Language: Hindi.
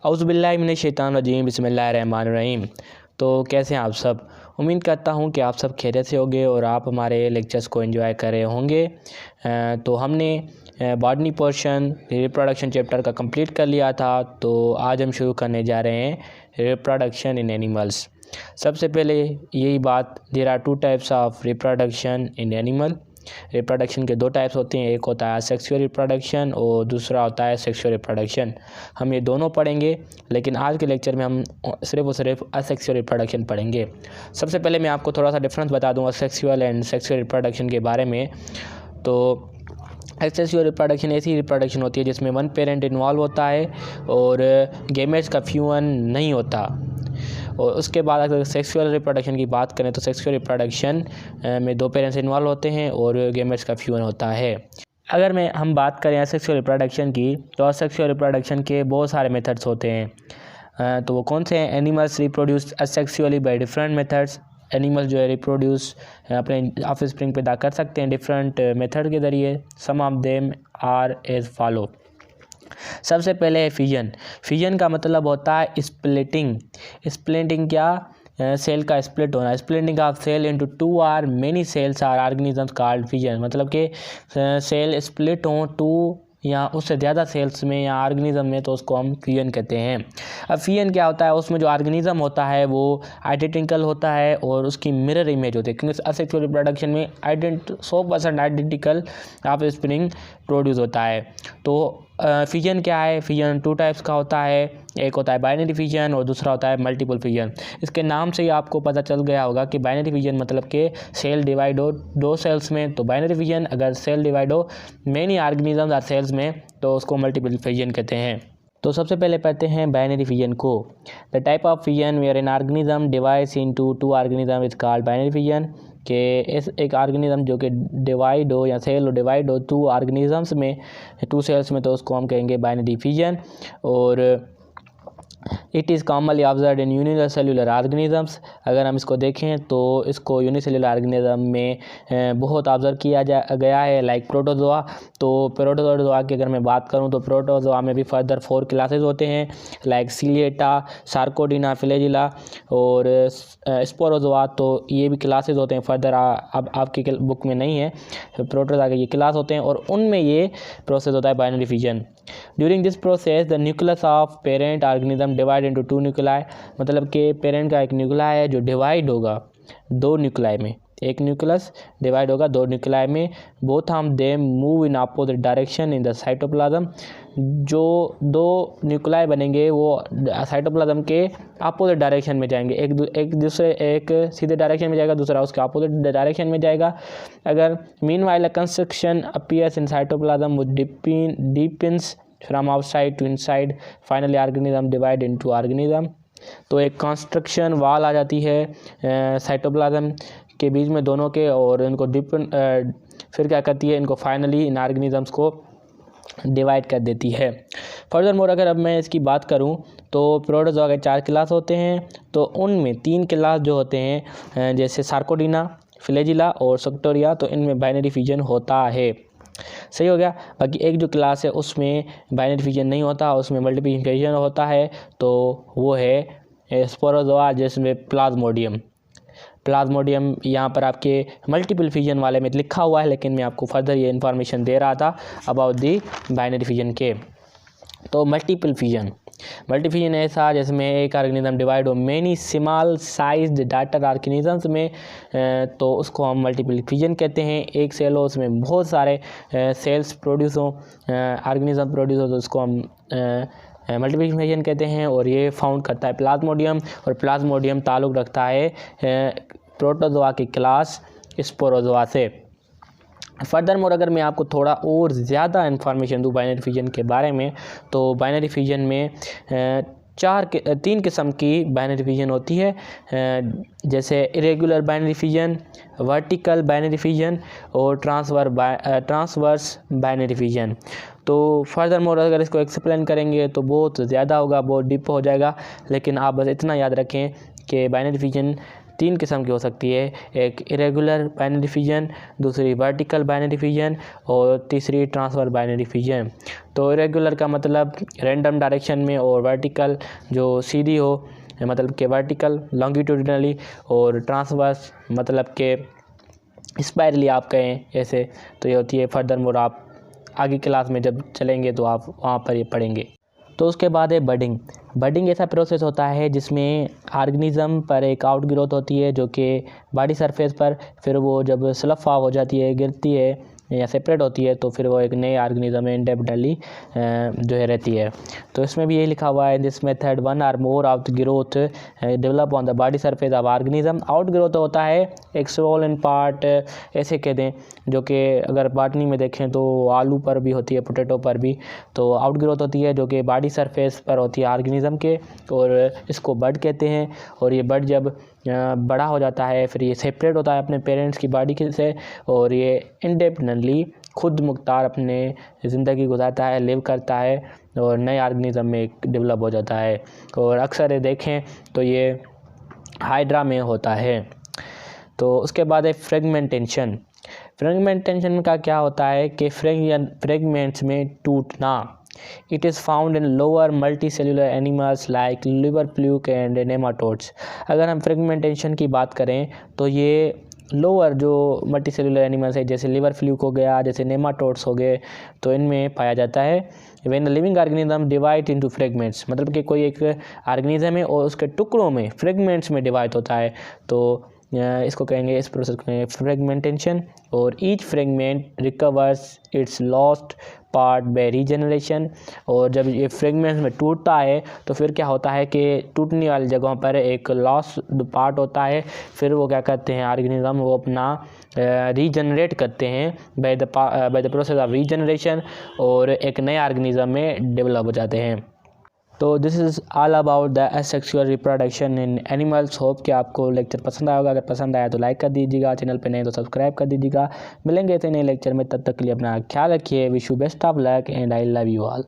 औज़ुबिल्लाहि मिनश्शैतानिर्रजीम बिस्मिल्लाहिर्रहमानिर्रहीम। तो कैसे हैं आप सब? उम्मीद करता हूं कि आप सब खैरियत से होंगे और आप हमारे लेक्चर्स को एंजॉय कर रहे होंगे। तो हमने बॉटनी पोर्शन रिप्रोडक्शन चैप्टर का कंप्लीट कर लिया था। तो आज हम शुरू करने जा रहे हैं रिप्रोडक्शन इन एनिमल्स। सबसे पहले यही बात, there are two types of reproduction in animal. Reproduction के दो टाइप्स होते हैं, एक होता है सेक्सुअल रिप्रोडक्शन और दूसरा होता है सेक्सुअल रिप्रोडक्शन। हम ये दोनों पढ़ेंगे, लेकिन आज के लेक्चर में हम सिर्फ और सिर्फ असेक्सुअल रिप्रोडक्शन पढ़ेंगे। सबसे पहले मैं आपको थोड़ा सा डिफरेंस बता दूंगा सेक्सुअल एंड सेक्सुअल रिप्रोडक्शन के बारे में। तो एक्सेक्सुअल रिप्रोडक्शन ऐसी रिप्रोडक्शन होती है जिसमें वन पेरेंट इन्वॉल्व होता है और गेमेट्स का फ्यूजन नहीं होता। और उसके बाद अगर सेक्सुअल रिप्रोडक्शन की बात करें तो सेक्सुअल रिप्रोडक्शन में दो पेरेंट्स इन्वॉल्व होते हैं और गेमेट्स का फ्यूजन होता है। अगर हम बात करें सेक्सुअल रिप्रोडक्शन की, तो सेक्सुअल रिप्रोडक्शन के बहुत सारे मेथड्स होते हैं। तो वो कौन से हैं? Animals reproduce asexually by different methods. Animals जो है रिप्रोड्यूस अपने ऑफस्प्रिंग पैदा कर सकते हैं डिफरेंट मेथड के ज़रिए। Some of them are as follow. सबसे पहले है फिजन। फिजन का मतलब होता है स्प्लिटिंग। स्प्लिटिंग क्या? सेल का स्प्लिट होना। Splitting of cell into two or many cells or organisms called fission. मतलब कि सेल स्प्लिट हों टू या उससे ज़्यादा सेल्स में या ऑर्गेनिज्म में, तो उसको हम फिजन कहते हैं। अब फिजन क्या होता है? उसमें जो ऑर्गेनिज्म होता है वो आइडेंटिकल होता है और उसकी मिरर इमेज होती है, क्योंकि असेक्सुअल रिप्रोडक्शन में 100% आइडेंटिकल ऑफस्प्रिंग प्रोड्यूस होता है। तो फिजन क्या है? फिजन टू टाइप्स का होता है, एक होता है बाइनरी फिजन और दूसरा होता है मल्टीपल फिजन। इसके नाम से ही आपको पता चल गया होगा कि बाइनरी फिजन मतलब कि सेल डिवाइड हो दो सेल्स में, तो बाइनरी फिजन। अगर सेल डिवाइड हो मेनी ऑर्गेनिजम्स आर सेल्स में, तो उसको मल्टीपल फिजन कहते हैं। तो सबसे पहले पढ़ते हैं बाइनरी फिजन को। The type of fission where an organism divides into two organism is called binary fission. कि एक ऑर्गेनिज्म जो कि डिवाइड हो या सेल डिवाइड हो टू ऑर्गेनिजम्स में, टू सेल्स में, तो उसको हम कहेंगे बाइनरी फिजन। और it is commonly observed in unicellular organisms. अगर हम इसको देखें तो इसको यूनिसेलुलर ऑर्गेनिज्म में बहुत ऑब्जर्व किया गया है, लाइक प्रोटोजोआ। तो प्रोटोजोआ की अगर मैं बात करूं तो प्रोटोजोआ में भी फर्दर 4 क्लासेस होते हैं, लाइक सिलिएटा, सार्कोडिना, फ्लैजिला और स्पोरोजोआ। तो ये भी क्लासेस होते हैं फर्दर, अब आपकी बुक में नहीं है। प्रोटोजोआ के ये क्लास होते हैं और उनमें ये प्रोसेस होता है binary fission. During this process the nucleus of parent organism divide into two nuclei. मतलब कि पेरेंट का एक न्यूक्लियाई है जो डिवाइड होगा दो न्यूक्लियाई में, एक न्यूक्लियस डिवाइड होगा दो न्यूक्लियाई में। Both of them move in opposite direction in the cytoplasm. जो दो न्यूक्लियाई बनेंगे वो साइटोप्लाज्म के अपोजिट डायरेक्शन में जाएंगे, एक सीधे डायरेक्शन में जाएगा, दूसरा उसके अपोजिट डायरेक्शन में जाएगा। अगर meanwhile constriction appears in cytoplasm deepens from outside to inside, finally organism divide into organism. तो एक कंस्ट्रक्शन वॉल आ जाती है साइटोप्लाज्म के बीच में दोनों के, और इनको फिर क्या करती है, इनको फाइनली इन ऑर्गेनिजम्स को डिवाइड कर देती है। फर्दर मोर अगर अब मैं इसकी बात करूं तो प्रोटोजोआ के 4 क्लास होते हैं। तो उनमें 3 क्लास जो होते हैं जैसे सार्कोडिना, फ्लैजिला और सेक्टोरिया, तो इनमें बाइनरी फिजन होता है। सही हो गया। बाकी एक जो क्लास है उसमें बाइनरी फिजन नहीं होता, उसमें मल्टीप्लिकेशन होता है, तो वो है स्पोरोजोआ, जिसमें प्लाज्मोडियम यहाँ पर आपके मल्टीपल फिजन वाले में लिखा हुआ है, लेकिन मैं आपको फर्दर ये इन्फॉर्मेशन दे रहा था अबाउट दी बाइनरी फिजन के। तो मल्टीपल फिजन ऐसा जिसमें एक ऑर्गेनिज्म डिवाइड हो many small sized daughter organisms में, तो उसको हम मल्टीपल फिजन कहते हैं। एक सेल हो उसमें बहुत सारे सेल्स प्रोड्यूस हो, ऑर्गेनिज्म प्रोड्यूस हो, तो उसको हम मल्टीपल फिजन कहते हैं। और ये फाउंड करता है प्लाज्मोडियम, और प्लाज्मोडियम ताल्लुक़ रखता है प्रोटोजोआ की क्लास स्पोरोजोआ से। फर्दर मोर अगर मैं आपको थोड़ा और ज़्यादा इन्फॉर्मेशन दूँ बाइनरी फिजन के बारे में, तो बाइनरी फिजन में 3 किस्म की बाइनरी फिजन होती है, जैसे irregular binary fission, vertical binary fission और ट्रांसवर्स बाइनरी फिजन। तो फर्दर मोर अगर इसको एक्सप्लेन करेंगे तो बहुत ज़्यादा होगा, बहुत डीप हो जाएगा, लेकिन आप बस इतना याद रखें कि बाइनरी फिजन तीन किस्म की हो सकती है, एक इरेगुलर बाइनरी फिजन, दूसरी वर्टिकल बाइनरी फिजन और तीसरी ट्रांसफर बाइनरी फिजन। तो इरेगुलर का मतलब रैंडम डायरेक्शन में, और वर्टिकल जो सीधी हो मतलब कि वर्टिकल लॉन्गिट्यूडिनली, और ट्रांसवर्स मतलब कि स्पाइरली आप कहें ऐसे। तो ये होती है फर्दर मोर, आप आगे क्लास में जब चलेंगे तो आप वहाँ पर ये पढ़ेंगे। तो उसके बाद है बडिंग। बडिंग ऐसा प्रोसेस होता है जिसमें ऑर्गेनिज्म पर एक आउट ग्रोथ होती है जो कि बॉडी सरफेस पर, फिर वो जब स्लफ ऑफ हो जाती है, गिरती है या सेपरेट होती है, तो फिर वो एक नए ऑर्गेनिज्म में इंडेपेंडेंटली जो है रहती है। तो इसमें भी ये लिखा हुआ है, this method one or more of the growth develop on the body surface of organism. Out growth होता है एक स्वोलन पार्ट ऐसे कह दें, जो कि अगर बॉटनी में देखें तो आलू पर भी होती है, पोटैटो पर भी। तो आउट ग्रोथ होती है जो कि बॉडी सरफेस पर होती है ऑर्गेनिज्म के, और इसको बड कहते हैं। और ये बड जब बड़ा हो जाता है फिर ये सेपरेट होता है अपने पेरेंट्स की बॉडी से, और ये इंडिपेंडेंटली खुद मुख्तार अपने ज़िंदगी गुजारता है, लिव करता है, और नए ऑर्गेनिज्म में डेवलप हो जाता है। और अक्सर ये देखें तो ये हाइड्रा में होता है। तो उसके बाद है फ्रेगमेंटेशन। फ्रेगमेंटेशन का क्या होता है कि फ्रेगमेंट्स में टूटना। It is found in lower multicellular animals like liver fluke and nematodes. अगर हम फ्रेगमेंटेशन की बात करें तो ये लोअर जो मल्टीसेलुलर एनिमल्स है, जैसे लिवर फ्लूक हो गया, जैसे नेमाटोड्स हो गए, तो इनमें पाया जाता है। When living organism divide into fragments, मतलब कि कोई एक ऑर्गेनिज्म है और उसके टुकड़ों में फ्रेगमेंट्स में डिवाइड होता है, तो इसको कहेंगे, इस प्रोसेस को कहेंगे फ्रेगमेंटेशन। और each fragment recovers it's lost part by regeneration. और जब ये फ्रेगमेंट्स में टूटता है तो फिर क्या होता है कि टूटने वाली जगहों पर एक लॉस्ट पार्ट होता है, फिर वो क्या करते हैं ऑर्गेनिज्म, वो अपना रीजनरेट करते हैं by the process of regeneration, और एक नए ऑर्गेनिज्म में डेवलप हो जाते हैं। तो this is all about the asexual reproduction in animals. Hope कि आपको लेक्चर पसंद आया होगा। अगर पसंद आया तो लाइक कर दीजिएगा, चैनल पे नए तो सब्सक्राइब कर दीजिएगा। मिलेंगे ऐसे नए लेक्चर में, तब तक के लिए अपना ख्याल रखिए। Wish you best of luck and I love you all.